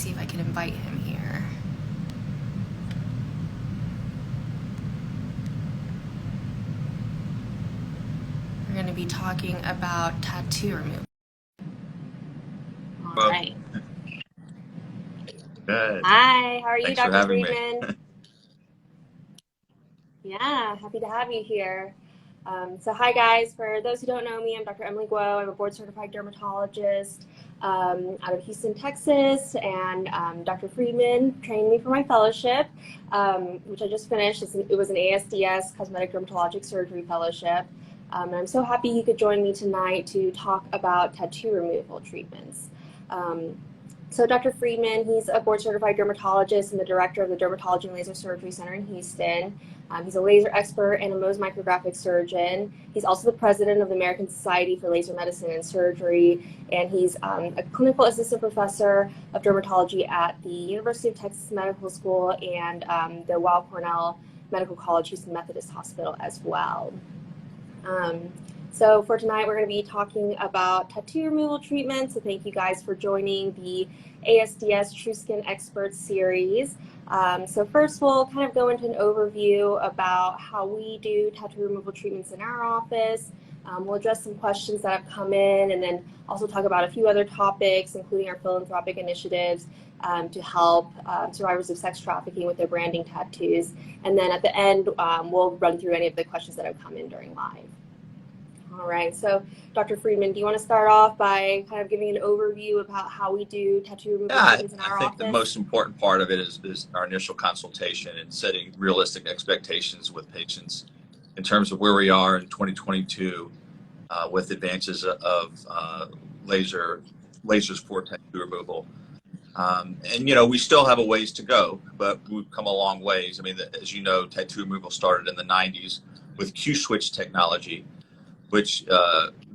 see if I can invite him here. We're going to be talking about tattoo removal. All right. Good. Hi, how are you, Thanks for Dr. having Friedman? me. Yeah, happy to have you here. So hi guys, for those who don't know me, I'm Dr. Emily Guo. I'm a board certified dermatologist out of Houston, Texas, and Dr. Friedman trained me for my fellowship, which I just finished. It was an ASDS, Cosmetic Dermatologic Surgery Fellowship. And I'm so happy he could join me tonight to talk about tattoo removal treatments. So Dr. Friedman, he's a board certified dermatologist and the director of the Dermatology and Laser Surgery Center in Houston. He's a laser expert and a Mohs micrographic surgeon. He's also the president of the American Society for Laser Medicine and Surgery, and he's a clinical assistant professor of dermatology at the University of Texas Medical School and the Weill Cornell Medical College Houston Methodist Hospital as well. So for tonight, we're going to be talking about tattoo removal treatment. So thank you guys for joining the ASDS True Skin Experts series. So first, we'll kind of go into an overview about how we do tattoo removal treatments in our office. We'll address some questions that have come in, and then also talk about a few other topics, including our philanthropic initiatives to help survivors of sex trafficking with their branding tattoos. And then at the end, we'll run through any of the questions that have come in during live. All right, so Dr. Friedman, do you want to start off by kind of giving an overview about how we do tattoo removal treatments in our I think office? the most important part of it is our initial consultation and setting realistic expectations with patients in terms of where we are in 2022 with advances of lasers for tattoo removal. And, you know, we still have a ways to go, but we've come a long ways. I mean, as you know, tattoo removal started in the 90s with Q-switch technology, which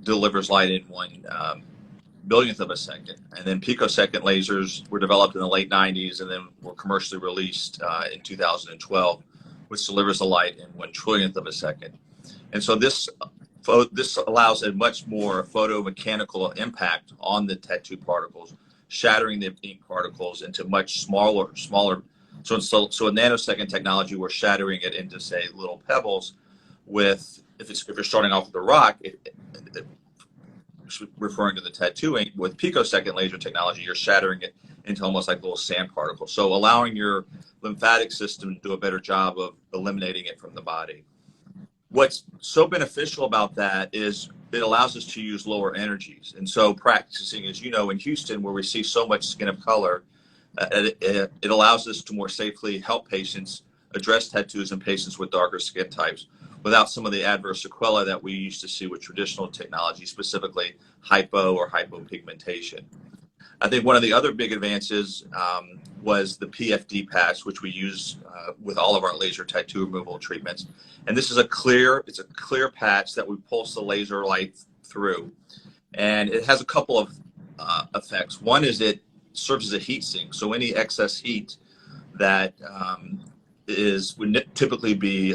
delivers light in 1/1000th of a second. And then picosecond lasers were developed in the late 90s and then were commercially released in 2012, which delivers the light in 1/100000th of a second. And so this allows a much more photomechanical impact on the tattoo particles, shattering the ink particles into much smaller. So a nanosecond technology, we're shattering it into, say, little pebbles. With if you're starting off with a rock, referring to the tattoo ink, with picosecond laser technology, you're shattering it into almost like little sand particles. So allowing your lymphatic system to do a better job of eliminating it from the body. What's so beneficial about that is it allows us to use lower energies. And so practicing, as you know, in Houston, where we see so much skin of color, it allows us to more safely help patients address tattoos in patients with darker skin types without some of the adverse sequelae that we used to see with traditional technology, specifically hypo or hypopigmentation. I think one of the other big advances was the PFD patch, which we use with all of our laser tattoo removal treatments. And this is a clear patch that we pulse the laser light through. And it has a couple of effects. One is it serves as a heat sink. So any excess heat that would typically be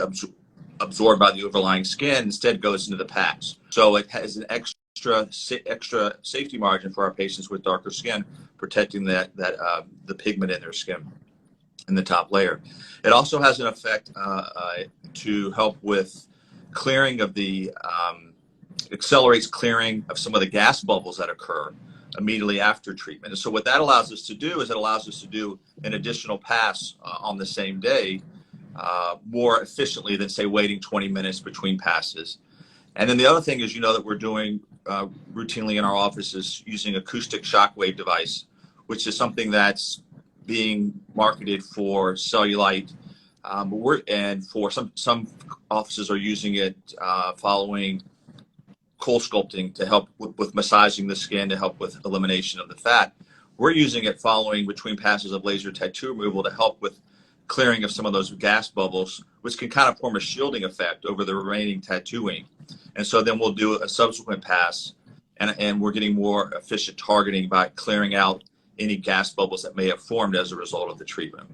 absorbed by the overlying skin instead goes into the patch. So it has an extra safety margin for our patients with darker skin, protecting the pigment in their skin in the top layer. It also has an effect to help with clearing of accelerates clearing of some of the gas bubbles that occur immediately after treatment. And so what that allows us to do is it allows us to do an additional pass on the same day more efficiently than, say, waiting 20 minutes between passes. And then the other thing is, you know, that we're doing routinely in our office is using acoustic shockwave device, which is something that's being marketed for cellulite. And for some offices are using it following cold sculpting to help with massaging the skin to help with elimination of the fat. We're using it following between passes of laser tattoo removal to help with clearing of some of those gas bubbles, which can kind of form a shielding effect over the remaining tattoo ink. And so then we'll do a subsequent pass, and we're getting more efficient targeting by clearing out any gas bubbles that may have formed as a result of the treatment.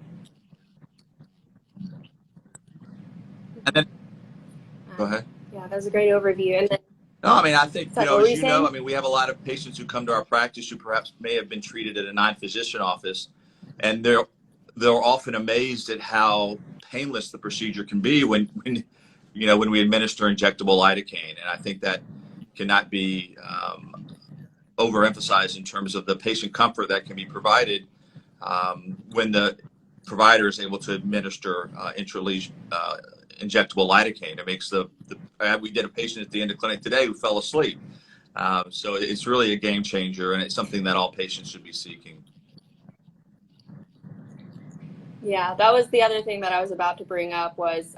And then, go ahead. Yeah, that was a great overview. And then, no, I mean, I think, you know, as you know, saying? I mean, we have a lot of patients who come to our practice who perhaps may have been treated at a non-physician office. and they're often amazed at how painless the procedure can be when when we administer injectable lidocaine. And I think that cannot be overemphasized in terms of the patient comfort that can be provided when the provider is able to administer injectable lidocaine. It makes we did a patient at the end of clinic today who fell asleep. So it's really a game changer, and it's something that all patients should be seeking. Yeah, that was the other thing that I was about to bring up was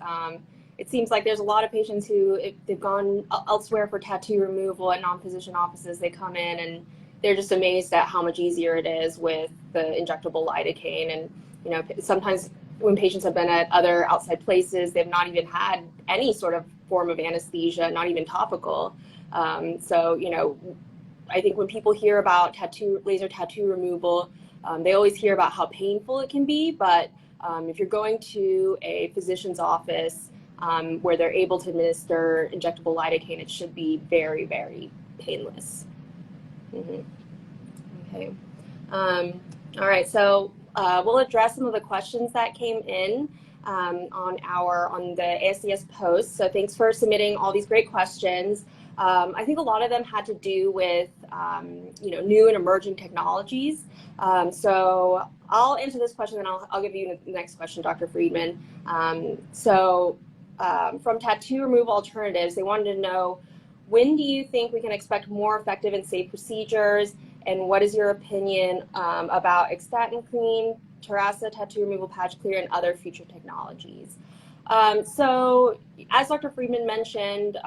it seems like there's a lot of patients who, if they've gone elsewhere for tattoo removal at non-physician offices, they come in and they're just amazed at how much easier it is with the injectable lidocaine. And, sometimes when patients have been at other outside places, they've not even had any sort of form of anesthesia, not even topical. So, I think when people hear about laser tattoo removal, they always hear about how painful it can be, but if you're going to a physician's office where they're able to administer injectable lidocaine, it should be very, very painless. Mm-hmm. Okay. All right. So we'll address some of the questions that came in on the ASDS post. So thanks for submitting all these great questions. I think a lot of them had to do with new and emerging technologies. So I'll answer this question, and I'll give you the next question, Dr. Friedman. From Tattoo Removal Alternatives, they wanted to know, when do you think we can expect more effective and safe procedures, and what is your opinion about Extatin Clean, Terrasa Tattoo Removal Patch Clear, and other future technologies? So as Dr. Friedman mentioned,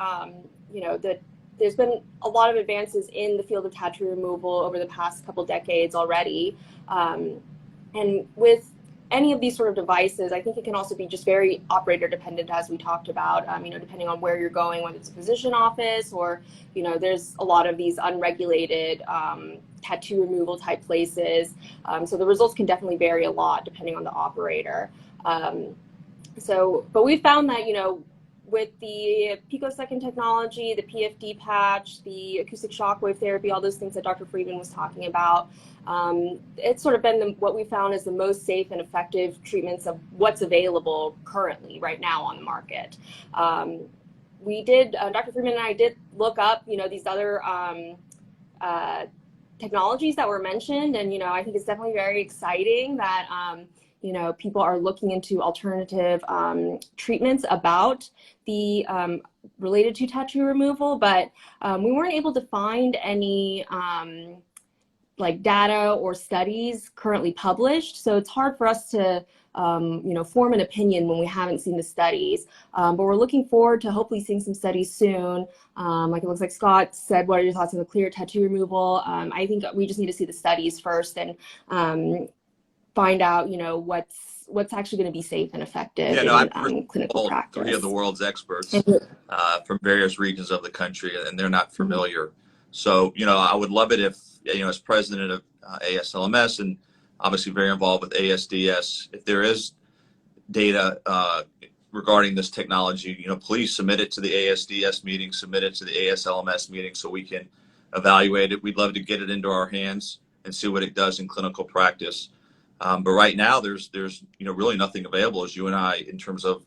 there's been a lot of advances in the field of tattoo removal over the past couple decades already. And with any of these sort of devices, I think it can also be just very operator dependent, as we talked about, depending on where you're going, whether it's a physician office or, there's a lot of these unregulated tattoo removal type places. So the results can definitely vary a lot depending on the operator. But we found that, with the picosecond technology, the PFD patch, the acoustic shockwave therapy, all those things that Dr. Friedman was talking about, it's sort of been what we found is the most safe and effective treatments of what's available currently right now on the market. Dr. Friedman and I did look up, these other technologies that were mentioned, and, I think it's definitely very exciting that, people are looking into alternative treatments about the related to tattoo removal, but we weren't able to find any data or studies currently published. So it's hard for us to form an opinion when we haven't seen the studies. But we're looking forward to hopefully seeing some studies soon. It looks like Scott said, what are your thoughts on the clear tattoo removal? I think we just need to see the studies first and find out, what's actually going to be safe and effective in clinical practice. 3 of the world's experts from various regions of the country, and they're not familiar. So, I would love it if, as president of ASLMS and obviously very involved with ASDS, if there is data regarding this technology, please submit it to the ASDS meeting, submit it to the ASLMS meeting so we can evaluate it. We'd love to get it into our hands and see what it does in clinical practice. But right now, there's really nothing available, as you and I, in terms of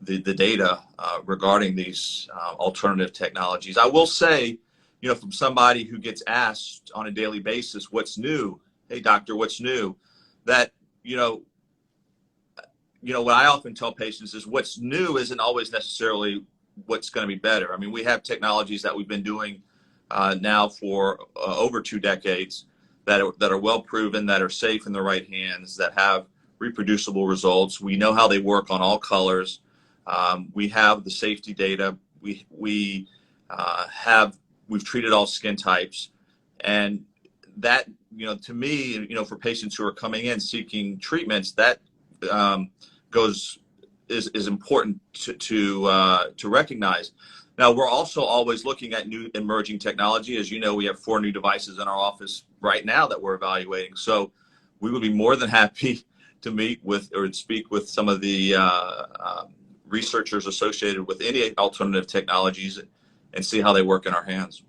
the data regarding these alternative technologies. I will say, from somebody who gets asked on a daily basis, what's new? Hey, doctor, what's new? That, what I often tell patients is what's new isn't always necessarily what's going to be better. I mean, we have technologies that we've been doing now for over 2 decades that are well proven, that are safe in the right hands, that have reproducible results. We know how they work on all colors. We have the safety data. We've treated all skin types, and that, to me, for patients who are coming in seeking treatments, that is important to recognize. Now, we're also always looking at new emerging technology. As you know, we have 4 new devices in our office right now that we're evaluating. So we would be more than happy to meet with or speak with some of the researchers associated with any alternative technologies and see how they work in our hands.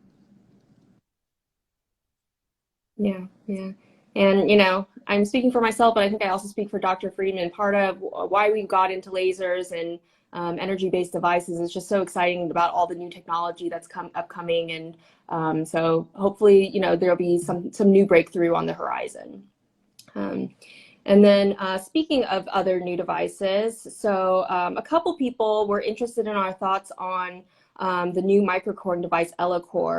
Yeah. And, I'm speaking for myself, but I think I also speak for Dr. Friedman. Part of why we got into lasers and energy-based devices is just so exciting about all the new technology that's upcoming. And so hopefully, there'll be some new breakthrough on the horizon. And then speaking of other new devices, so a couple people were interested in our thoughts on the new microcoring device,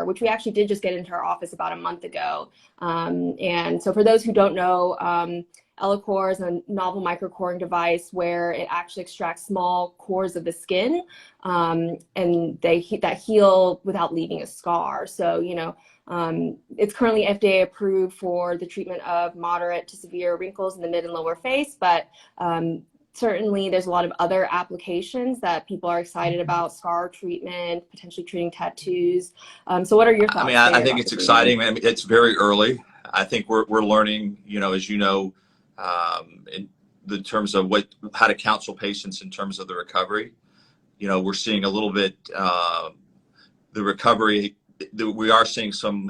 which we actually did just get into our office about a month ago. And so for those who don't know, is a novel microcoring device where it actually extracts small cores of the skin, and that heal without leaving a scar. So, it's currently FDA approved for the treatment of moderate to severe wrinkles in the mid and lower face, but certainly there's a lot of other applications that people are excited about: scar treatment, potentially treating tattoos. So what are your thoughts there, I think Dr. it's Friedman? exciting. It's very early. I think we're learning, as in the terms of how to counsel patients in terms of the recovery. We're seeing a little bit the recovery. We are seeing some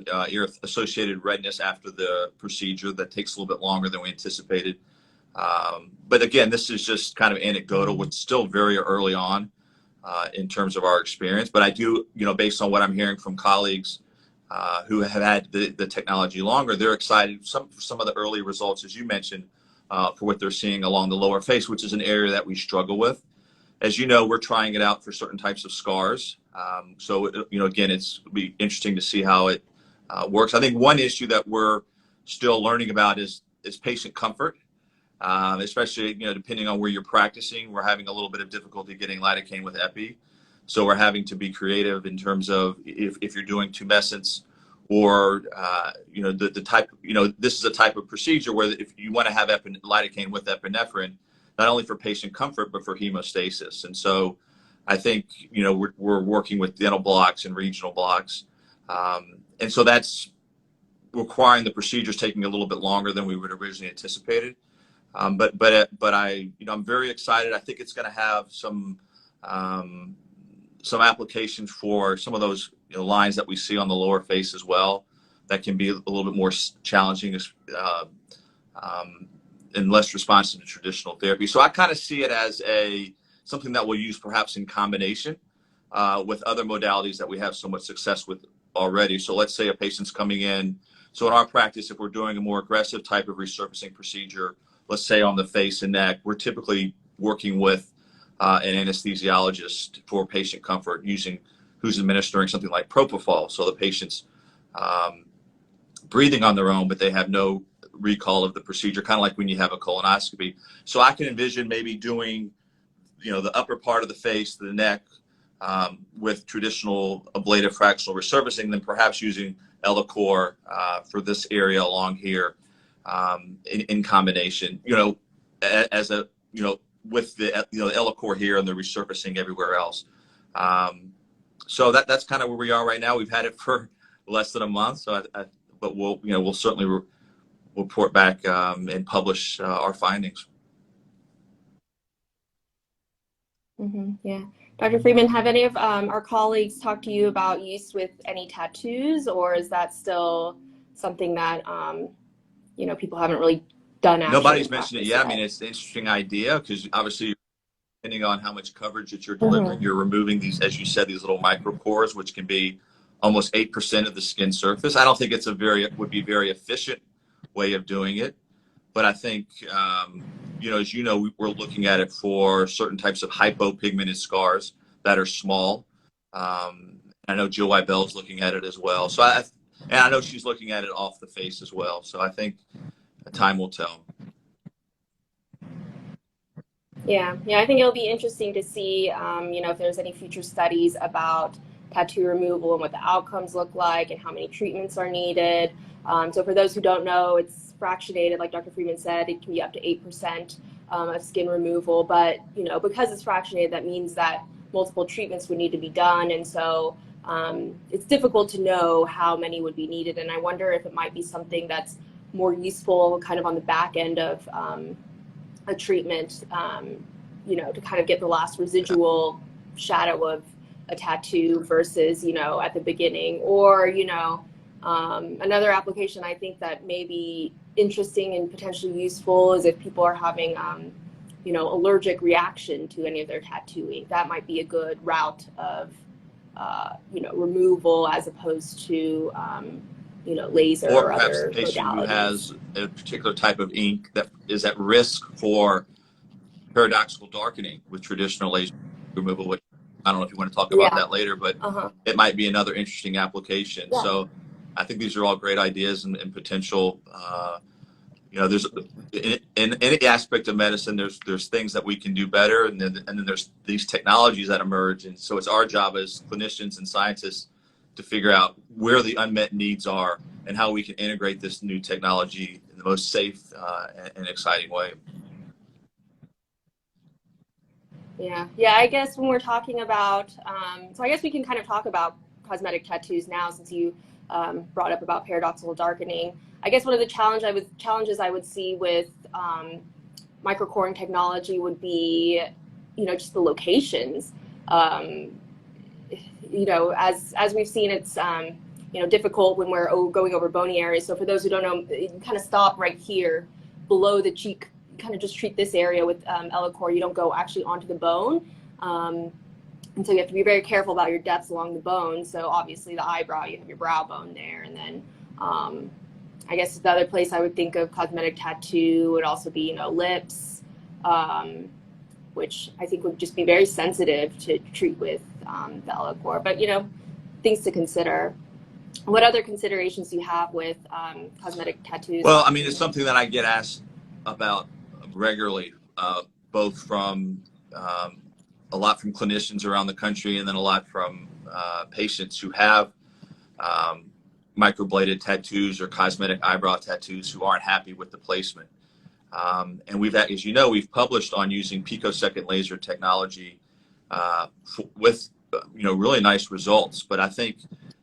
associated redness after the procedure that takes a little bit longer than we anticipated. But again, this is just kind of anecdotal. It's still very early on in terms of our experience. But I do, based on what I'm hearing from colleagues who have had the technology longer, they're excited. Some of the early results, as you mentioned, for what they're seeing along the lower face, which is an area that we struggle with. As you know, we're trying it out for certain types of scars. So, again, it'll be interesting to see how it works. I think one issue that we're still learning about is patient comfort, especially, depending on where you're practicing. We're having a little bit of difficulty getting lidocaine with epi. So we're having to be creative in terms of if you're doing tumescence or, the type, this is a type of procedure where if you want to have lidocaine with epinephrine, not only for patient comfort, but for hemostasis. And so I think, we're working with dental blocks and regional blocks. And so that's requiring the procedures taking a little bit longer than we would originally anticipated. But I'm very excited. I think it's going to have some applications for some of those lines that we see on the lower face as well. That can be a little bit more challenging and less responsive to traditional therapy. So I kind of see it as something that we'll use perhaps in combination with other modalities that we have so much success with already. So let's say a patient's coming in. So in our practice, if we're doing a more aggressive type of resurfacing procedure, let's say on the face and neck, we're typically working with an anesthesiologist for patient comfort who's administering something like propofol. So the patient's breathing on their own, but they have no recall of the procedure, kind of like when you have a colonoscopy. So I can envision maybe doing, the upper part of the face, the neck, with traditional ablative fractional resurfacing, then perhaps using Ellacor for this area along here in combination, as a, with the, Ellacor here and the resurfacing everywhere else. So that's kind of where we are right now. We've had it for less than a month, so but we'll certainly report back and publish our findings. Yeah. Dr. Friedman, have any of our colleagues talked to you about use with any tattoos, or is that still something that, people haven't really done? Nobody's mentioned it yet. I mean, it's an interesting idea because obviously, depending on how much coverage that you're delivering, you're removing these, as you said, these little micropores, which can be almost 8% of the skin surface. I don't think would be a very efficient way of doing it. But I think, as you know, we're looking at it for certain types of hypopigmented scars that are small. I know Jill Weibel is looking at it as well. So I know she's looking at it off the face as well. So I think time will tell. Yeah, I think it'll be interesting to see, if there's any future studies about tattoo removal and what the outcomes look like and how many treatments are needed. So for those who don't know, it's fractionated, like Dr. Friedman said, it can be up to 8% of skin removal. But, because it's fractionated, that means that multiple treatments would need to be done. And so it's difficult to know how many would be needed. And I wonder if it might be something that's more useful kind of on the back end of a treatment, to kind of get the last residual shadow of a tattoo versus, at the beginning, or, Another application I think that may be interesting and potentially useful is if people are having, allergic reaction to any of their tattooing. That might be a good route of, removal as opposed to, laser Or or perhaps a other patient who modalities. has a particular type of ink that is at risk for paradoxical darkening with traditional laser removal, which I don't know if you want to talk about Yeah. that later, but Uh-huh. it might be another interesting application. Yeah. So I think these are all great ideas and potential. There's in any aspect of medicine, there's things that we can do better, and then there's these technologies that emerge, and so it's our job as clinicians and scientists to figure out where the unmet needs are and how we can integrate this new technology in the most safe and exciting way. Yeah. Yeah. I guess when we're talking about, so I guess we can kind of talk about cosmetic tattoos now since you brought up about paradoxical darkening. I guess one of the challenges I would see with microcoring technology would be, just the locations. Um, as we've seen, it's difficult when we're going over bony areas. So for those who don't know, you kind of stop right here below the cheek. You kind of just treat this area with Ellacor. You don't go actually onto the bone. And so you have to be very careful about your depths along the bone. So obviously the eyebrow, you have your brow bone there. And then I guess the other place I would think of cosmetic tattoo would also be, lips, which I think would just be very sensitive to treat with the Ellacor. But, things to consider. What other considerations do you have with cosmetic tattoos? Well, I mean, it's something that I get asked about regularly, both from a lot from clinicians around the country, and then a lot from patients who have microbladed tattoos or cosmetic eyebrow tattoos who aren't happy with the placement. And as you know, we've published on using picosecond laser technology with really nice results. But I think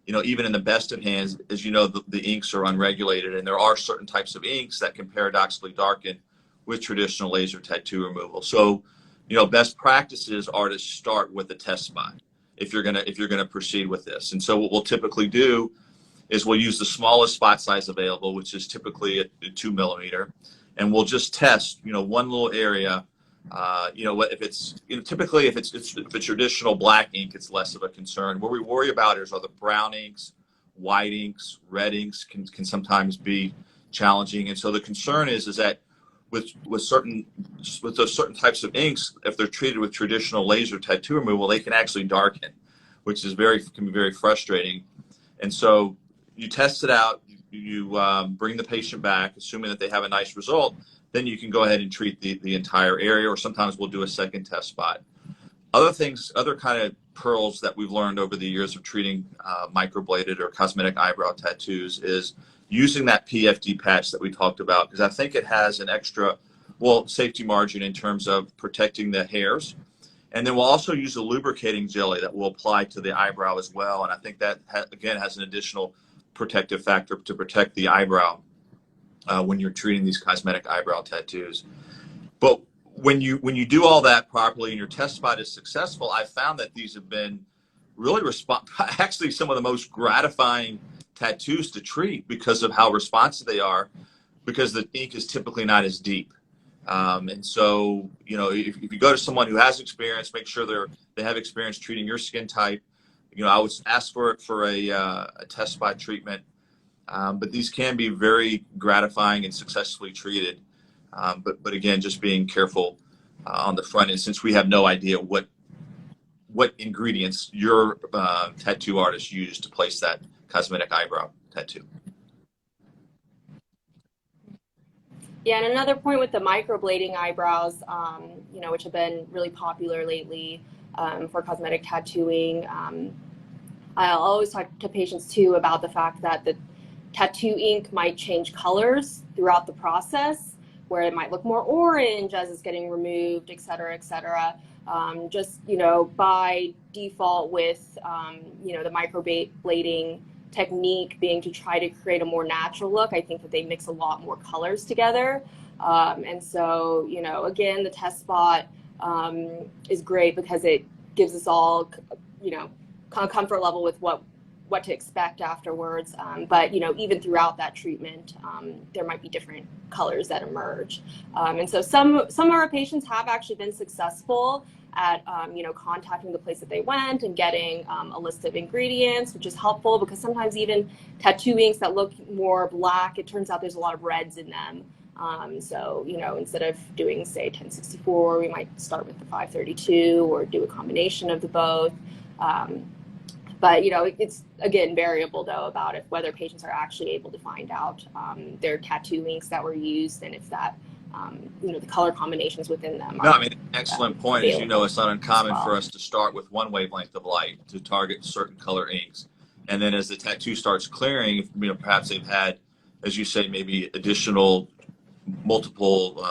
even in the best of hands, as you know, the inks are unregulated, and there are certain types of inks that can paradoxically darken with traditional laser tattoo removal. So, best practices are to start with a test spot if you're gonna proceed with this. And so what we'll typically do is we'll use the smallest spot size available, which is typically a 2 millimeter, and we'll just test one little area. If it's typically if it's traditional black ink, it's less of a concern. What we worry about are the brown inks, white inks, red inks can sometimes be challenging. And so the concern is that with those certain types of inks, if they're treated with traditional laser tattoo removal, they can actually darken, which is can be very frustrating. And so you test it out, you bring the patient back, assuming that they have a nice result, then you can go ahead and treat the entire area, or sometimes we'll do a second test spot. Other kind of pearls that we've learned over the years of treating microbladed or cosmetic eyebrow tattoos is using that PFD patch that we talked about, because I think it has an extra, safety margin in terms of protecting the hairs. And then we'll also use a lubricating jelly that we'll apply to the eyebrow as well. And I think that, again, has an additional protective factor to protect the eyebrow when you're treating these cosmetic eyebrow tattoos. But when you do all that properly and your test spot is successful, I found that these have been really actually some of the most gratifying tattoos to treat because of how responsive they are, because the ink is typically not as deep. And so, if you go to someone who has experience, make sure they have experience treating your skin type. I would ask for a test spot treatment. But these can be very gratifying and successfully treated. But again, just being careful on the front end, since we have no idea what ingredients your tattoo artist used to place that cosmetic eyebrow tattoo. Yeah, and another point with the microblading eyebrows, which have been really popular lately for cosmetic tattooing. I'll always talk to patients too about the fact that the tattoo ink might change colors throughout the process, where it might look more orange as it's getting removed, et cetera, et cetera. Just, by default with, the microblading technique being to try to create a more natural look, I think that they mix a lot more colors together. And so, again, the test spot is great because it gives us all, comfort level with what what to expect afterwards. But even throughout that treatment, there might be different colors that emerge. And so some of our patients have actually been successful at contacting the place that they went and getting a list of ingredients, which is helpful because sometimes even tattoo inks that look more black, it turns out there's a lot of reds in them. So instead of doing, say, 1064, we might start with the 532 or do a combination of the both. But it's again variable though about whether patients are actually able to find out their tattoo inks that were used, and if that the color combinations within them are. No, I mean, excellent point. As you know, it's not uncommon well for us to start with one wavelength of light to target certain color inks, and then as the tattoo starts clearing, perhaps they've had, as you say, maybe additional multiple.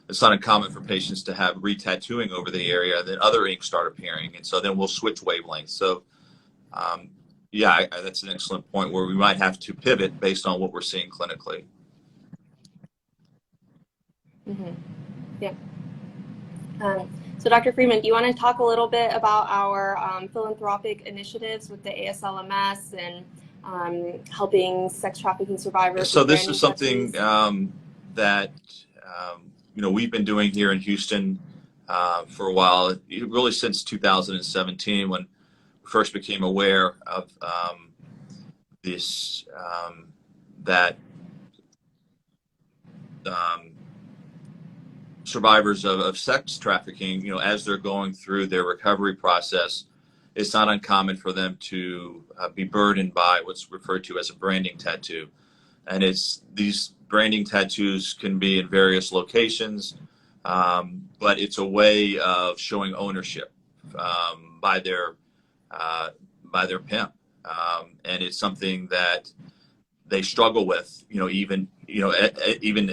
It's not uncommon for patients to have re-tattooing over the area, then other inks start appearing, and so then we'll switch wavelengths. So yeah, that's an excellent point where we might have to pivot based on what we're seeing clinically. Mm-hmm. Yeah. So Dr. Friedman, do you want to talk a little bit about our philanthropic initiatives with the ASLMS and helping sex trafficking survivors? So this is something that we've been doing here in Houston for a while, really since 2017, when first became aware of this that survivors of sex trafficking, as they're going through their recovery process, it's not uncommon for them to be burdened by what's referred to as a branding tattoo. And these branding tattoos can be in various locations, but it's a way of showing ownership by their pimp, and it's something that they struggle with, even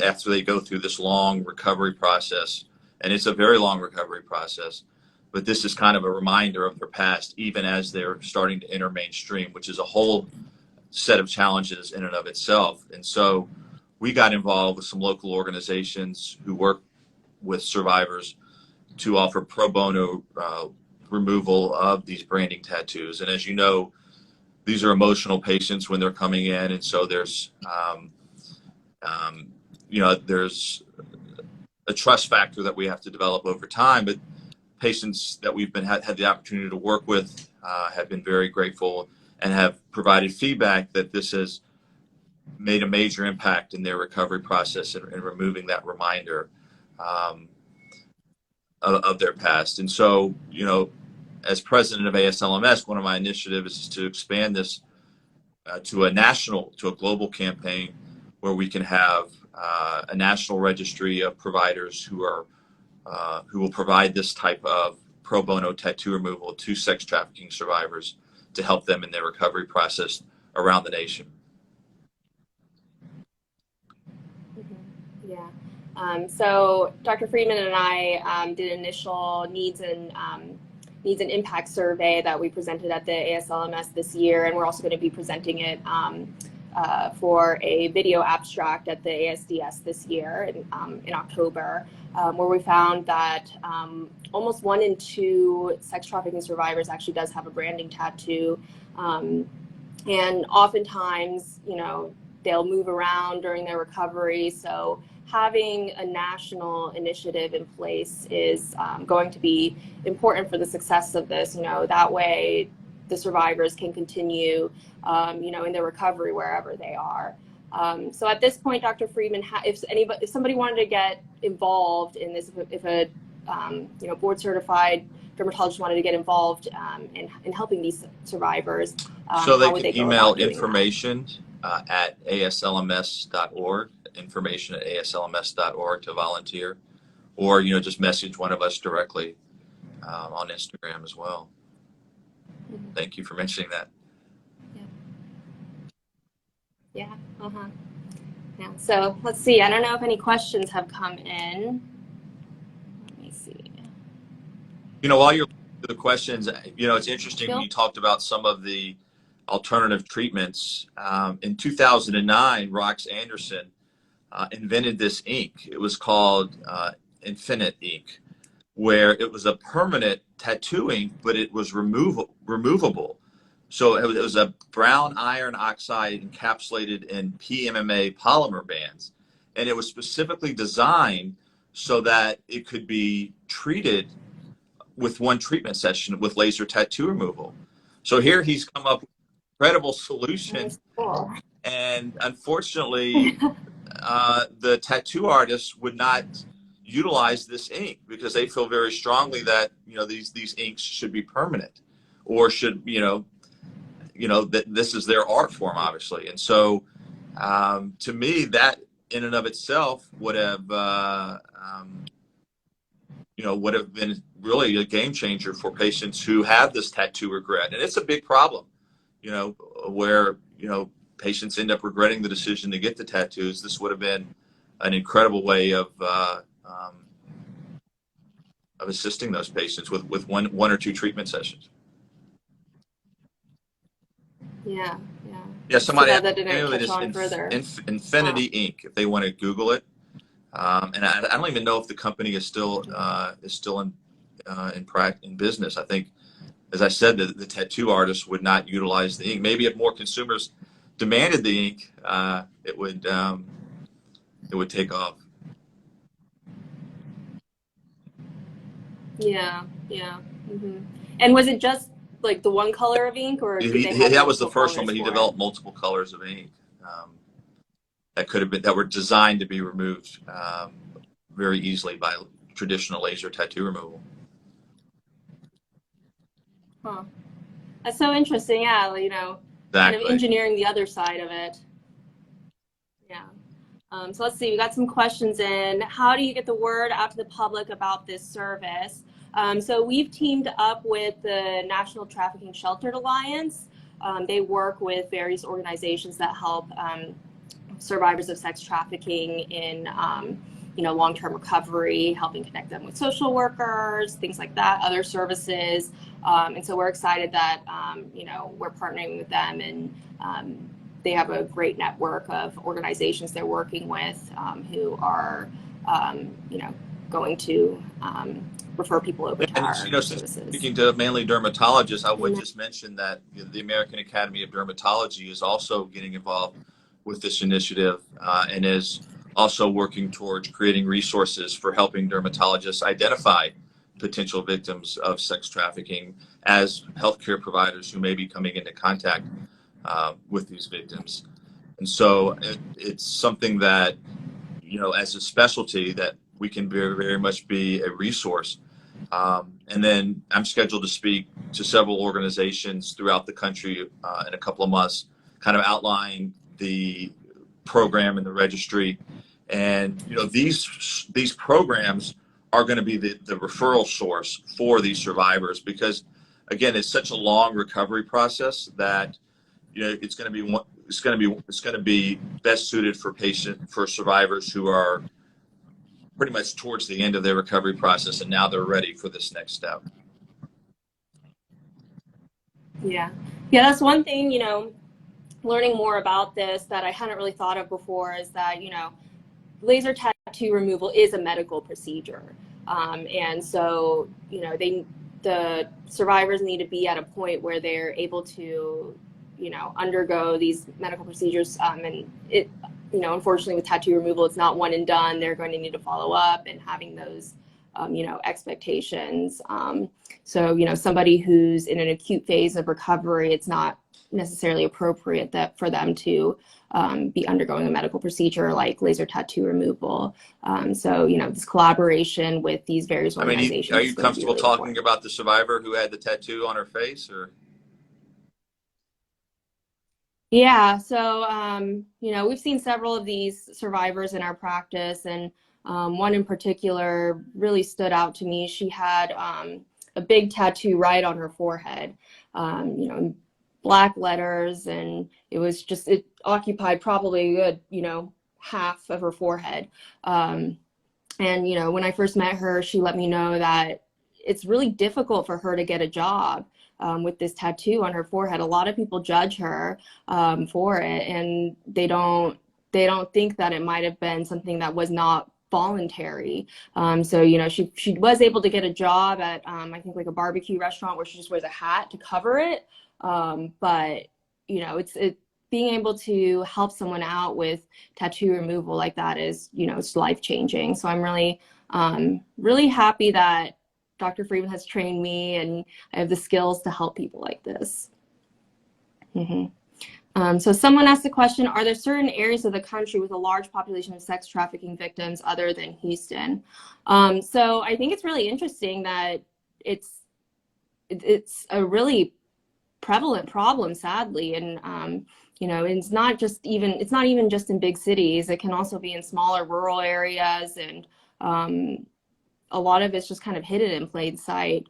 after they go through this long recovery process, and it's a very long recovery process. But this is kind of a reminder of their past, even as they're starting to enter mainstream, which is a whole set of challenges in and of itself. And so we got involved with some local organizations who work with survivors to offer pro bono removal of these branding tattoos. And as you know, these are emotional patients when they're coming in, and so there's there's a trust factor that we have to develop over time. But patients that we've had the opportunity to work with have been very grateful and have provided feedback that this has made a major impact in their recovery process and removing that reminder of their past. And so, as president of ASLMS, one of my initiatives is to expand this to a global campaign where we can have a national registry of providers who will provide this type of pro bono tattoo removal to sex trafficking survivors to help them in their recovery process around the nation. Mm-hmm. Yeah. So Dr. Friedman and I did initial needs and impact survey that we presented at the ASLMS this year, and we're also going to be presenting it for a video abstract at the ASDS this year in October, where we found that almost 1 in 2 sex trafficking survivors actually does have a branding tattoo, and oftentimes, they'll move around during their recovery. So having a national initiative in place is going to be important for the success of this. That way the survivors can continue, in their recovery wherever they are. So at this point, Dr. Friedman, if somebody wanted to get involved in this, if a board certified dermatologist wanted to get involved in helping these survivors, so they how would can they go email about doing information at aslms.org, information at aslms.org to volunteer, or just message one of us directly on Instagram as well. Mm-hmm. Thank you for mentioning that. Yeah. Uh-huh. Yeah. So let's see. I don't know if any questions have come in. Let me see. While you're looking at the questions, it's interesting when you talked about some of the alternative treatments. In 2009, Rox Anderson invented this ink. It was called Infinite ink, where it was a permanent tattoo ink, but it was removable. So it was a brown iron oxide encapsulated in PMMA polymer bands. And it was specifically designed so that it could be treated with one treatment session with laser tattoo removal. So here he's come up with an incredible solution. That's cool. And unfortunately, the tattoo artists would not utilize this ink because they feel very strongly that, you know, these inks should be permanent, or should, that this is their art form, obviously. And so, to me, that in and of itself would have, would have been really a game changer for patients who have this tattoo regret. And it's a big problem, where, patients end up regretting the decision to get the tattoos. This would have been an incredible way of assisting those patients with one or two treatment sessions. Yeah. Yeah, somebody so that didn't catch on further. Infinity Ink, if they want to Google it. And I don't even know if the company is still in business. I think, as I said, the tattoo artists would not utilize the ink. Maybe if more consumers demanded the ink, it would take off. Yeah. Mm-hmm. And was it just like the one color of ink, or did they have that was the first one, but he developed it? multiple colors of ink that were designed to be removed very easily by traditional laser tattoo removal. Huh. That's so interesting. Yeah, Exactly. Kind of engineering the other side of it. Yeah. So let's see, we got some questions in. How do you get the word out to the public about this service? So we've teamed up with the National Trafficking Sheltered Alliance. They work with various organizations that help survivors of sex trafficking in long-term recovery, helping connect them with social workers, things like that, other services. And so we're excited that we're partnering with them, and they have a great network of organizations they're working with who are going to refer people over to our services. Speaking to mainly dermatologists, I would just mention that the American Academy of Dermatology is also getting involved with this initiative and is also working towards creating resources for helping dermatologists identify potential victims of sex trafficking as healthcare providers who may be coming into contact with these victims. And so it's something that, as a specialty, that we can very, very much be a resource. And then I'm scheduled to speak to several organizations throughout the country in a couple of months, kind of outlining the program and the registry. And, these programs are going to be the referral source for these survivors, because, again, it's such a long recovery process that, it's going to be best suited for survivors who are pretty much towards the end of their recovery process, and now they're ready for this next step. Yeah, that's one thing, learning more about this that I hadn't really thought of before is that, laser tattoo removal is a medical procedure. And so, the survivors need to be at a point where they're able to, undergo these medical procedures. And it, unfortunately with tattoo removal, it's not one and done. They're going to need to follow up, and having those, expectations. So, somebody who's in an acute phase of recovery, it's not necessarily appropriate for them to be undergoing a medical procedure like laser tattoo removal. So, this collaboration with these various organizations. Are you comfortable talking about the survivor who had the tattoo on her face, or? Yeah, so, we've seen several of these survivors in our practice, and one in particular really stood out to me. She had a big tattoo right on her forehead, in black letters, and it occupied probably a good, half of her forehead. And, when I first met her, she let me know that it's really difficult for her to get a job with this tattoo on her forehead. A lot of people judge her for it, and they don't think that it might have been something that was not voluntary. So, she was able to get a job at, I think, like a barbecue restaurant where she just wears a hat to cover it. But it's being able to help someone out with tattoo removal like that is, it's life-changing. So I'm really happy that Dr. Friedman has trained me and I have the skills to help people like this. So someone asked the question, are there certain areas of the country with a large population of sex trafficking victims other than Houston? So I think it's really interesting that it's a really prevalent problem, sadly. And, it's not even just in big cities. It can also be in smaller rural areas. And a lot of it's just kind of hidden in plain sight.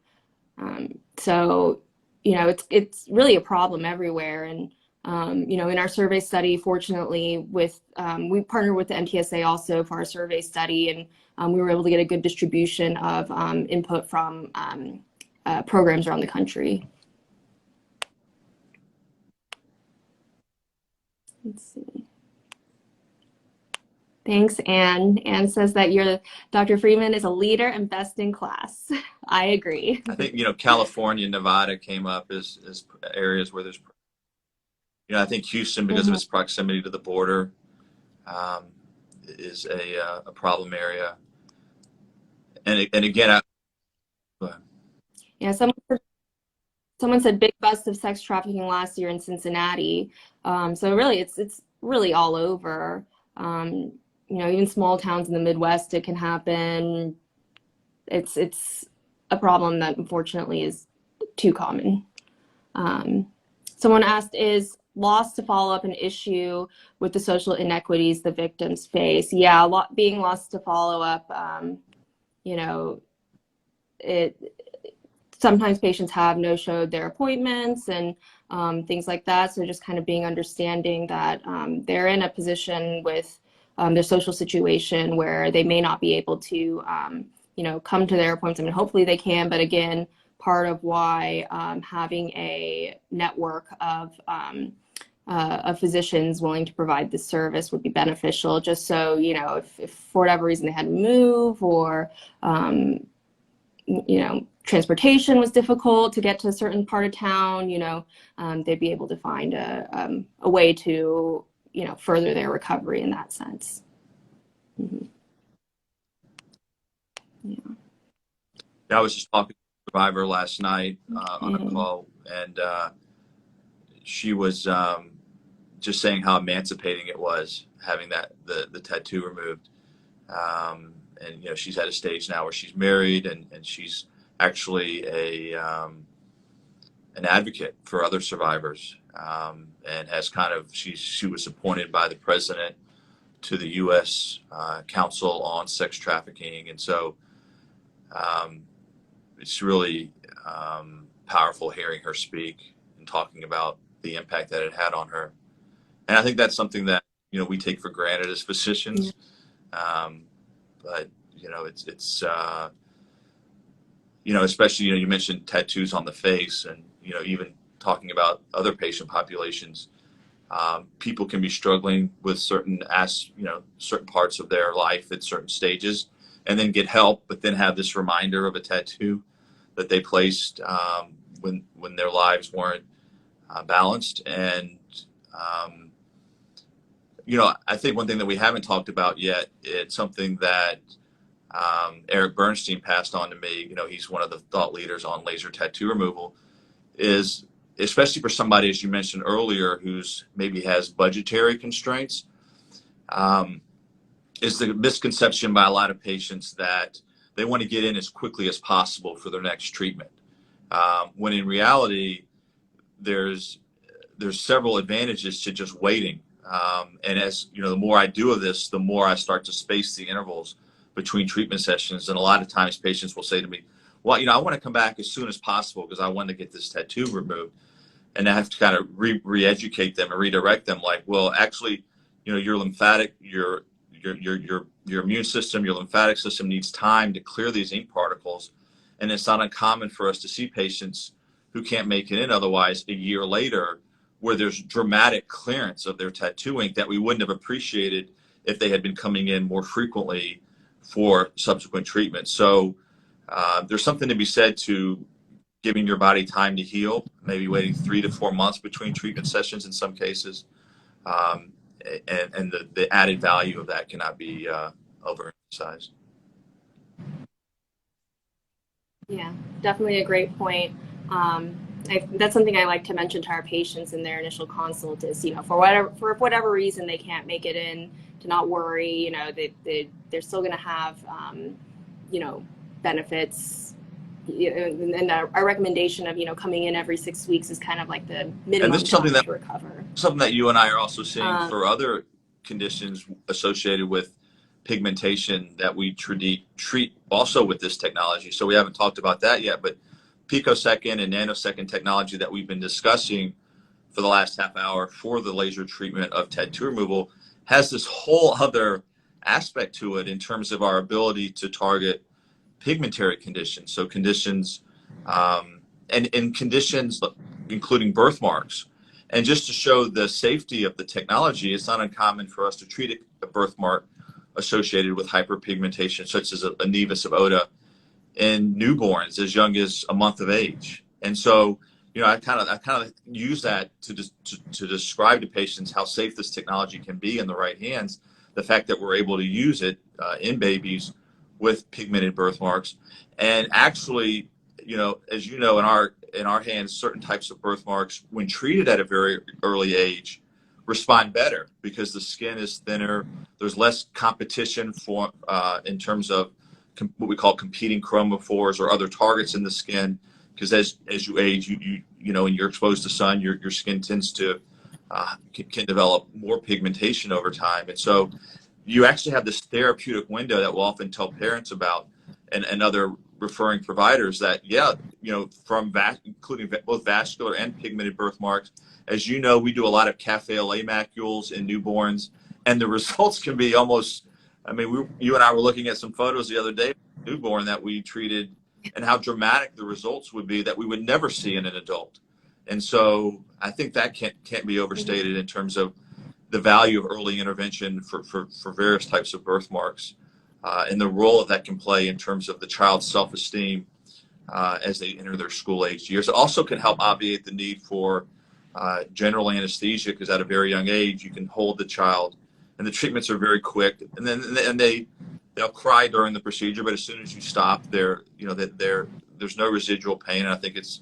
So, it's really a problem everywhere. And, in our survey study, fortunately, we partnered with the NTSA also for our survey study, and we were able to get a good distribution of input from programs around the country. Let's see. Thanks, Anne. Anne says that Dr. Friedman is a leader and best in class. I agree. I think, California, Nevada came up as areas where there's, I think Houston, because of its proximity to the border, is a problem area. And again, yeah, someone said big bust of sex trafficking last year in Cincinnati. So really, it's really all over. Even small towns in the Midwest, it can happen. It's a problem that unfortunately is too common. Someone asked, is loss to follow up an issue with the social inequities the victims face? Yeah, being lost to follow up, sometimes patients have no-showed their appointments and things like that. So just kind of being understanding that they're in a position with their social situation where they may not be able to, come to their appointments. I mean, hopefully they can, but again, part of why having a network of physicians willing to provide this service would be beneficial, just so, if for whatever reason they had to move or, transportation was difficult to get to a certain part of town, they'd be able to find a way to, further their recovery in that sense. Yeah. I was just talking to a survivor last night on a call, and she was just saying how emancipating it was having the tattoo removed. And she's at a stage now where she's married, and she's actually an advocate for other survivors, and has she was appointed by the president to the U.S. Council on Sex Trafficking, and so it's really powerful hearing her speak and talking about the impact that it had on her. And I think that's something that we take for granted as physicians. But it's especially you mentioned tattoos on the face, and even talking about other patient populations, people can be struggling with certain parts of their life at certain stages, and then get help, but then have this reminder of a tattoo that they placed when their lives weren't balanced. And I think one thing that we haven't talked about yet, it's something that Eric Bernstein passed on to me. He's one of the thought leaders on laser tattoo removal, is especially for somebody, as you mentioned earlier, who's maybe has budgetary constraints, is the misconception by a lot of patients that they want to get in as quickly as possible for their next treatment. When in reality, there's several advantages to just waiting. And as the more I do of this, the more I start to space the intervals between treatment sessions. And a lot of times patients will say to me, well, I want to come back as soon as possible because I want to get this tattoo removed. And I have to kind of re-educate them and redirect them, like, well, actually, your lymphatic, your immune system, your lymphatic system needs time to clear these ink particles. And it's not uncommon for us to see patients who can't make it in otherwise a year later, where there's dramatic clearance of their tattoo ink that we wouldn't have appreciated if they had been coming in more frequently for subsequent treatment. So there's something to be said to giving your body time to heal, maybe waiting 3 to 4 months between treatment sessions in some cases. Um, and the added value of that cannot be overemphasized. Yeah, definitely a great point. That's something I like to mention to our patients in their initial consult is, for whatever reason they can't make it in, to not worry. They're still going to have, benefits. And our recommendation of, coming in every 6 weeks is kind of like the And this minimum is something time to recover. that you and I are also seeing for other conditions associated with pigmentation that we treat also with this technology. So we haven't talked about that yet, but picosecond and nanosecond technology that we've been discussing for the last half hour for the laser treatment of tattoo removal has this whole other aspect to it in terms of our ability to target pigmentary conditions. So conditions and conditions including birthmarks. And just to show the safety of the technology, it's not uncommon for us to treat a birthmark associated with hyperpigmentation, such as a nevus of Oda, in newborns as young as a month of age. And so, I kind of use that to describe to patients how safe this technology can be in the right hands. The fact that we're able to use it in babies with pigmented birthmarks, and actually, as you know, in our hands, certain types of birthmarks, when treated at a very early age, respond better because the skin is thinner. There's less competition for in terms of what we call competing chromophores or other targets in the skin. Because as you age, and you're exposed to sun, your skin tends to can develop more pigmentation over time, and so you actually have this therapeutic window that we'll often tell parents about and other referring providers that, including both vascular and pigmented birthmarks. As you know, we do a lot of cafe au lait macules in newborns, and the results can be almost, you and I were looking at some photos the other day of a newborn that we treated and how dramatic the results would be that we would never see in an adult. And so I think that can't be overstated in terms of the value of early intervention for various types of birthmarks and the role that can play in terms of the child's self-esteem as they enter their school-age years. It also can help obviate the need for general anesthesia because at a very young age you can hold the child, and the treatments are very quick, and then they'll cry during the procedure, but as soon as you stop, there's no residual pain. And I think it's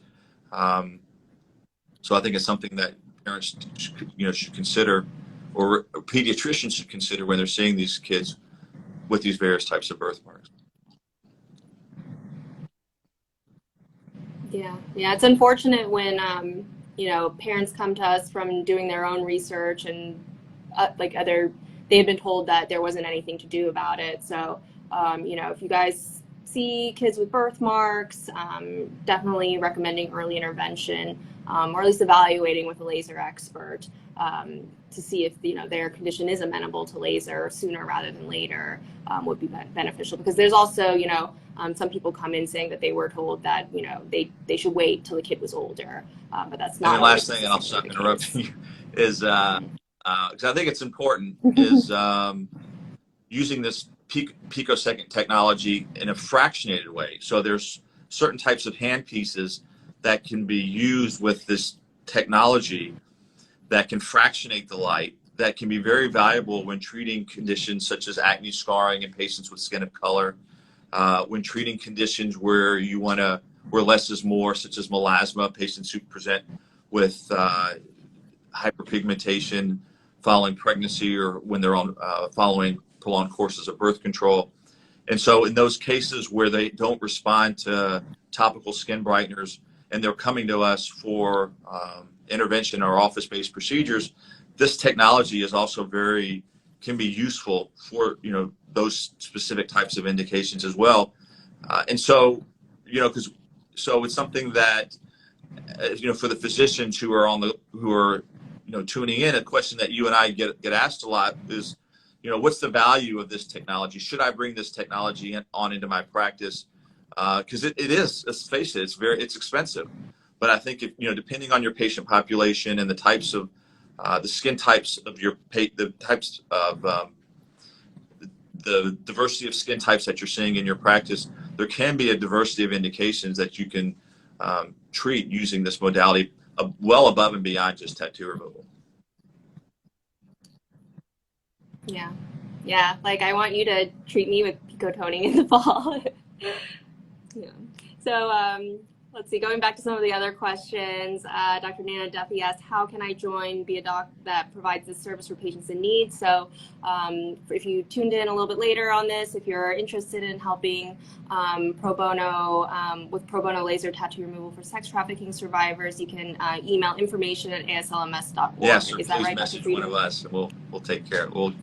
so I think it's something that parents should consider, or pediatricians should consider when they're seeing these kids with these various types of birthmarks. Yeah, it's unfortunate when parents come to us from doing their own research and they had been told that there wasn't anything to do about it. So if you guys see kids with birthmarks, definitely recommending early intervention, or at least evaluating with a laser expert to see if their condition is amenable to laser sooner rather than later would be beneficial. Because there's also some people come in saying that they were told that they should wait till the kid was older, but that's not. And the last thing, and I'll stop interrupting you, is because I think it's important, is using this picosecond technology in a fractionated way. So there's certain types of hand pieces that can be used with this technology that can fractionate the light, that can be very valuable when treating conditions such as acne scarring in patients with skin of color, when treating conditions where where less is more, such as melasma, patients who present with hyperpigmentation following pregnancy or when they're on following prolonged courses of birth control. And so in those cases where they don't respond to topical skin brighteners and they're coming to us for intervention or office-based procedures, this technology is also can be useful for those specific types of indications as well. And so so it's something that for the physicians who are tuning in, a question that you and I get asked a lot is, what's the value of this technology? Should I bring this technology on into my practice? Because it is, let's face it, it's expensive. But I think depending on your patient population and the types of the skin types of the types of the diversity of skin types that you're seeing in your practice, there can be a diversity of indications that you can treat using this modality well above and beyond just tattoo removal. Yeah. Yeah. Like, I want you to treat me with picotoning in the fall. Yeah. So let's see, going back to some of the other questions, Dr. Nana Duffy asked, how can I join, be a doc that provides this service for patients in need? So if you tuned in a little bit later on this, if you're interested in helping pro bono with pro bono laser tattoo removal for sex trafficking survivors, you can email information@aslms.org. Yes, yeah, so is that right, message Dr. one of us, and we'll take care of it.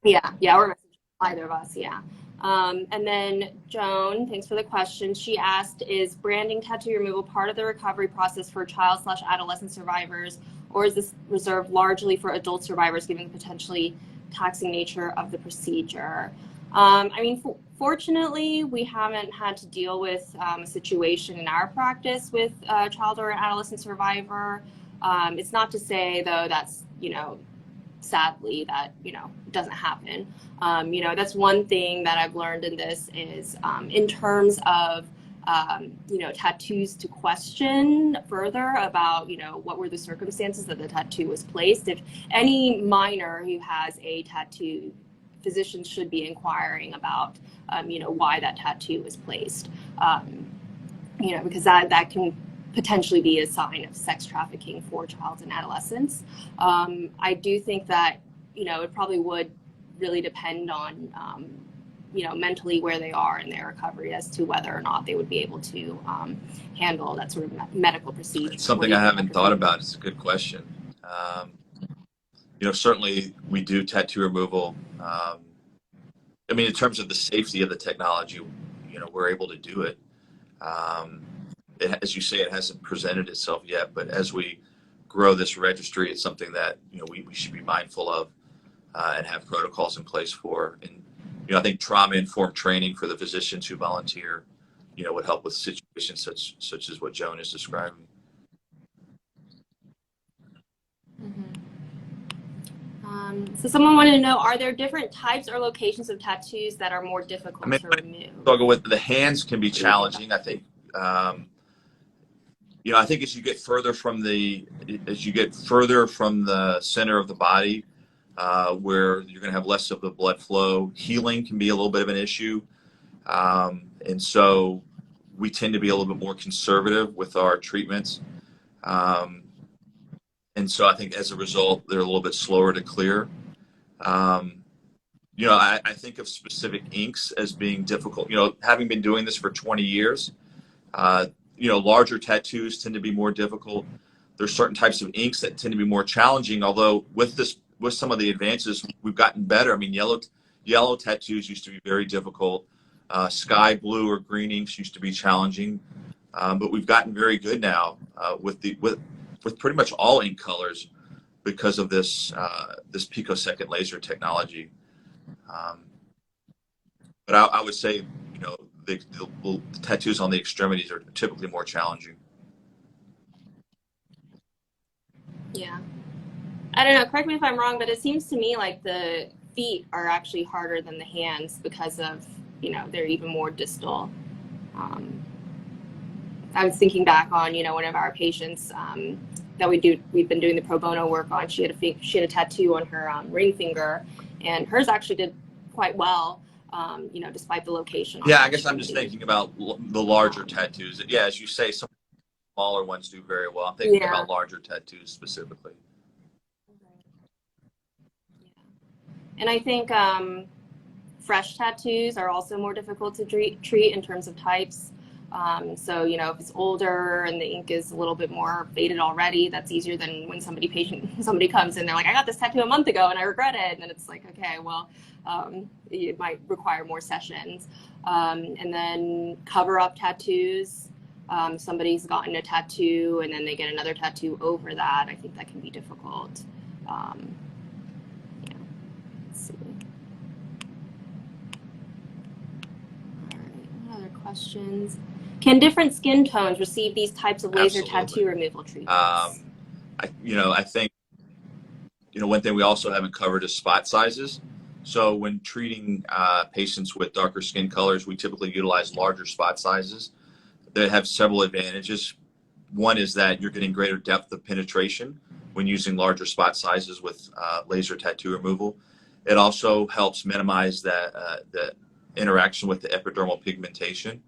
Yeah, or message either of us, yeah. And then Joan, thanks for the question. She asked, is branding tattoo removal part of the recovery process for child/adolescent survivors, or is this reserved largely for adult survivors given the potentially taxing nature of the procedure? I mean, fortunately, we haven't had to deal with a situation in our practice with a child or an adolescent survivor. It's not to say, though, that's, sadly, that, it doesn't happen. That's one thing that I've learned in this is in terms of, tattoos, to question further about, what were the circumstances that the tattoo was placed. If any minor who has a tattoo, physicians should be inquiring about, why that tattoo was placed, because that can potentially be a sign of sex trafficking for child and adolescents. I do think that, it probably would really depend on, mentally where they are in their recovery as to whether or not they would be able to handle that sort of medical procedure. It's something I haven't thought about. It's a good question. Certainly we do tattoo removal. In terms of the safety of the technology, we're able to do it. As you say, it hasn't presented itself yet, but as we grow this registry, it's something that we should be mindful of and have protocols in place for. And I think trauma-informed training for the physicians who volunteer, would help with situations such as what Joan is describing. So someone wanted to know, are there different types or locations of tattoos that are more difficult to remove? Struggle with the hands can be challenging, I think. I think as you get further from the center of the body, where you're going to have less of the blood flow, healing can be a little bit of an issue. And so we tend to be a little bit more conservative with our treatments. And so I think as a result, they're a little bit slower to clear. I think of specific inks as being difficult. Having been doing this for 20 years, larger tattoos tend to be more difficult. There's certain types of inks that tend to be more challenging, although with some of the advances, we've gotten better. Yellow tattoos used to be very difficult. Sky blue or green inks used to be challenging, but we've gotten very good now with pretty much all ink colors because of this picosecond laser technology. But I would say, the tattoos on the extremities are typically more challenging. Yeah. I don't know, correct me if I'm wrong, but it seems to me like the feet are actually harder than the hands because of, they're even more distal. I was thinking back on, one of our patients that we've been doing the pro bono work on. She had a tattoo on her ring finger, and hers actually did quite well, despite the location. Yeah, I guess I'm just thinking about the larger tattoos. Yeah, as you say, some smaller ones do very well. I'm thinking about larger tattoos specifically. Yeah. And I think fresh tattoos are also more difficult to treat in terms of types. So, if it's older and the ink is a little bit more faded already, that's easier than when somebody comes in, they're like, I got this tattoo a month ago and I regret it. And then it's like, okay, well, it might require more sessions. And then cover up tattoos. Somebody's gotten a tattoo and then they get another tattoo over that. I think that can be difficult. Let's see. All right, what other questions? Can different skin tones receive these types of laser tattoo removal treatments? I think, one thing we also haven't covered is spot sizes. So when treating patients with darker skin colors, we typically utilize larger spot sizes that have several advantages. One is that you're getting greater depth of penetration when using larger spot sizes with laser tattoo removal. It also helps minimize the interaction with the epidermal pigmentation.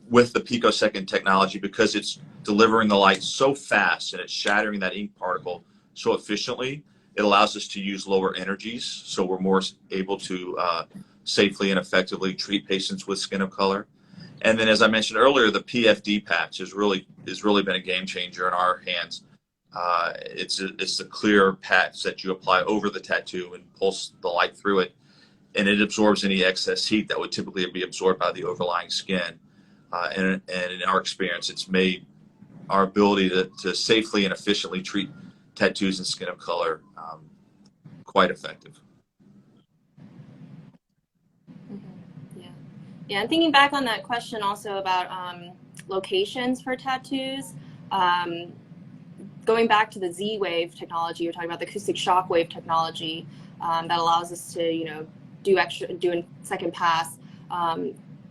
With the picosecond technology, because it's delivering the light so fast and it's shattering that ink particle so efficiently, it allows us to use lower energies, so we're more able to safely and effectively treat patients with skin of color. And then, as I mentioned earlier, the PFD patch has really been a game changer in our hands. It's a clear patch that you apply over the tattoo and pulse the light through it, and it absorbs any excess heat that would typically be absorbed by the overlying skin. And in our experience, it's made our ability to safely and efficiently treat tattoos and skin of color quite effective. Yeah. Yeah, and thinking back on that question also about locations for tattoos, going back to the Z-wave technology, you're talking about the acoustic shock wave technology that allows us to, do a second pass.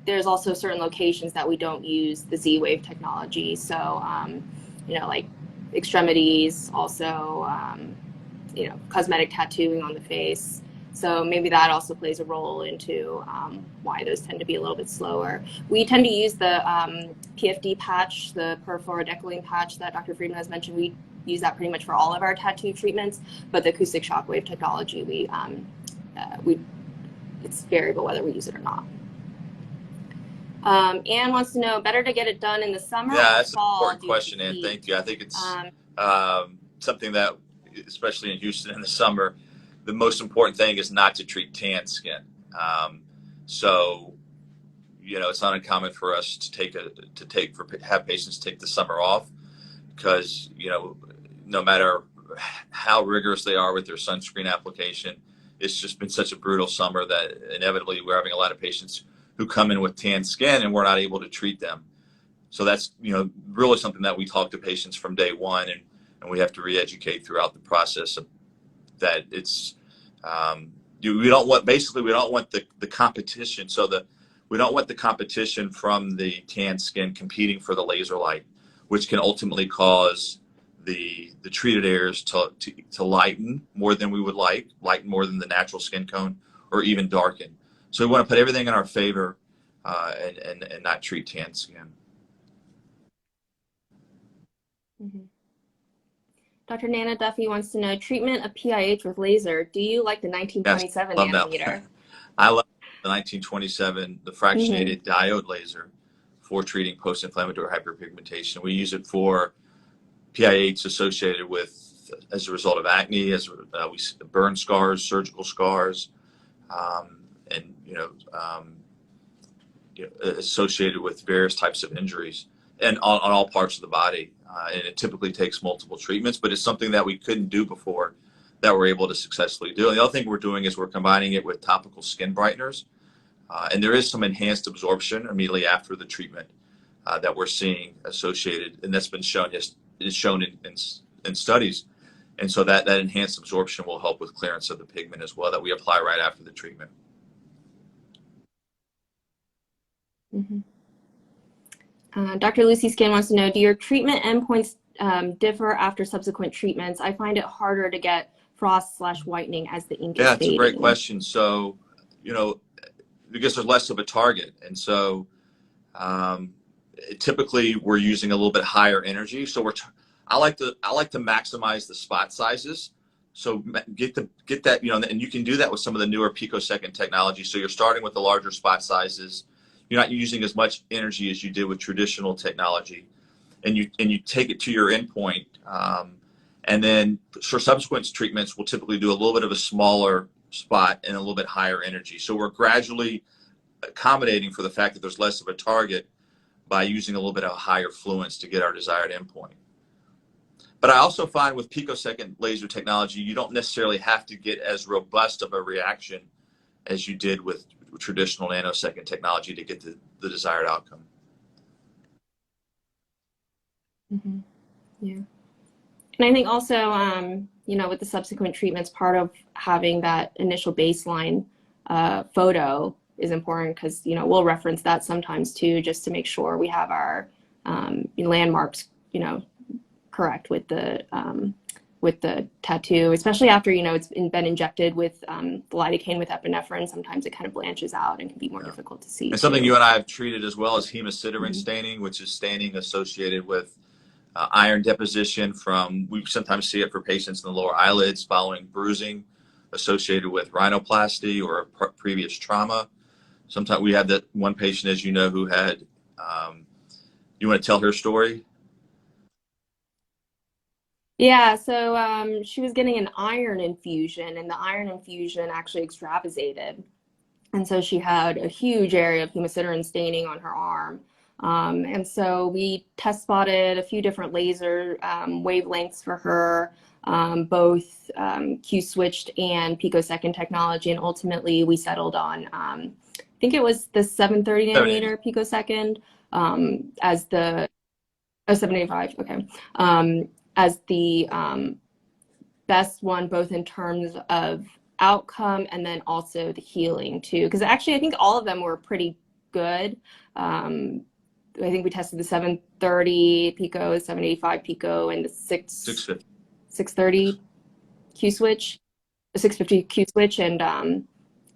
There's also certain locations that we don't use the Z-wave technology. So, like extremities, also, cosmetic tattooing on the face. So maybe that also plays a role into why those tend to be a little bit slower. We tend to use the PFD patch, the perfluorodecollane patch that Dr. Friedman has mentioned. We use that pretty much for all of our tattoo treatments, but the acoustic shockwave technology, it's variable whether we use it or not. Anne wants to know, better to get it done in the summer or that's fall? an important question, Anne. Thank you. I think it's something that, especially in Houston in the summer, the most important thing is not to treat tan skin. So, it's not uncommon for us to have patients take the summer off because, no matter how rigorous they are with their sunscreen application, it's just been such a brutal summer that inevitably we're having a lot of patients who come in with tan skin and we're not able to treat them. So that's, really something that we talk to patients from day one, and we have to re-educate throughout the process of that. It's, we don't want the competition. So we don't want the competition from the tan skin competing for the laser light, which can ultimately cause the treated areas to lighten more than we would lighten more than the natural skin tone, or even darken. So we want to put everything in our favor and not treat tan skin. Mm-hmm. Dr. Nana Duffy wants to know, treatment of PIH with laser. Do you like the 1927 nanometer? I love the 1927, the fractionated diode laser for treating post-inflammatory hyperpigmentation. We use it for PIH associated with, as a result of acne, as we burn scars, surgical scars, and associated with various types of injuries, and on all parts of the body. And it typically takes multiple treatments, but it's something that we couldn't do before that we're able to successfully do. And the other thing we're doing is we're combining it with topical skin brighteners, and there is some enhanced absorption immediately after the treatment that we're seeing associated, and that's been shown in studies. And so that enhanced absorption will help with clearance of the pigment as well, that we apply right after the treatment. Mm-hmm. Dr. Lucy Skin wants to know, do your treatment endpoints differ after subsequent treatments? I find it harder to get frost/whitening as the ink is fading. Yeah, it's a great question. So, because there's less of a target. And so typically we're using a little bit higher energy. So I like to maximize the spot sizes. So get that, and you can do that with some of the newer picosecond technology. So you're starting with the larger spot sizes. You're not using as much energy as you did with traditional technology, and you take it to your endpoint. And then for subsequent treatments, we'll typically do a little bit of a smaller spot and a little bit higher energy. So we're gradually accommodating for the fact that there's less of a target by using a little bit of higher fluence to get our desired endpoint. But I also find with picosecond laser technology, you don't necessarily have to get as robust of a reaction as you did with traditional nanosecond technology to get the desired outcome. Mm-hmm. Yeah. And I think also, with the subsequent treatments, part of having that initial baseline photo is important because, you know, we'll reference that sometimes too, just to make sure we have our landmarks, you know, correct with the tattoo, especially after, you know, it's been injected with the lidocaine with epinephrine. Sometimes it kind of blanches out and can be more difficult to see. And something you and I have treated as well as hemosiderin staining, which is staining associated with iron deposition from, we sometimes see it for patients in the lower eyelids following bruising associated with rhinoplasty or previous trauma. Sometimes we had that one patient, as you know, who had, you want to tell her story? Yeah, so she was getting an iron infusion, and the iron infusion actually extravasated. And so she had a huge area of hemosiderin staining on her arm. And so we test spotted a few different laser wavelengths for her, both Q-switched and picosecond technology. And ultimately, we settled on, I think it was the 730 nanometer picosecond as the, oh, 785, okay, as the best one, both in terms of outcome and then also the healing too. Because actually, I think all of them were pretty good. I think we tested the 730 pico, 785 pico, and the 630 Q switch, the 650 Q switch, and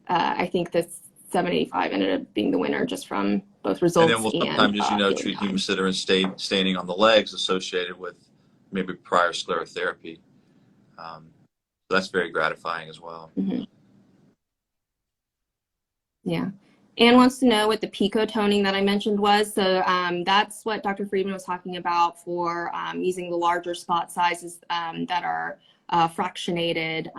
I think the 785 ended up being the winner just from both results. And then we'll sometimes, as you know, treat hemosiderin staining on the legs associated with maybe prior sclerotherapy. So that's very gratifying as well. Yeah. Anne wants to know what the pico toning that I mentioned was. So that's what Dr. Friedman was talking about for using the larger spot sizes that are fractionated,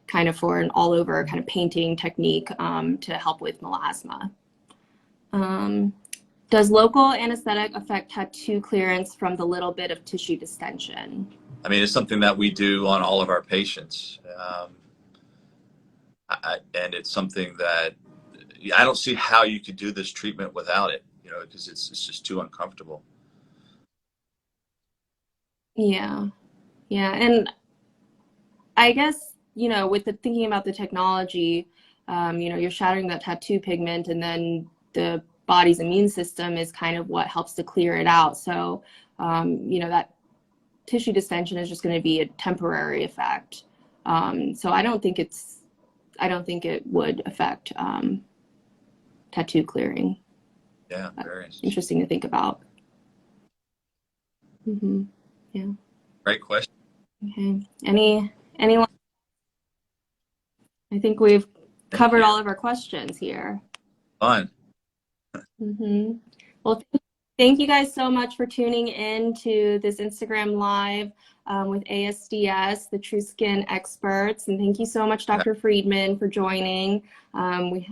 kind of for an all over kind of painting technique to help with melasma. Does local anesthetic affect tattoo clearance from the little bit of tissue distension? I mean, it's something that we do on all of our patients. And it's something that I don't see how you could do this treatment without it, you know, because it's just too uncomfortable. Yeah. Yeah. And I guess, you know, with the thinking about the technology, you know, you're shattering that tattoo pigment, and then the body's immune system is kind of what helps to clear it out. So, you know, that tissue distension is just going to be a temporary effect. So I don't think it would affect tattoo clearing. Yeah, very interesting to think about. Yeah. Great question. Okay. Anyone? I think we've covered all of our questions here. Fun. Well, thank you guys so much for tuning in to this Instagram Live with ASDS, the True Skin Experts. And thank you so much, Dr. Friedman, for joining. I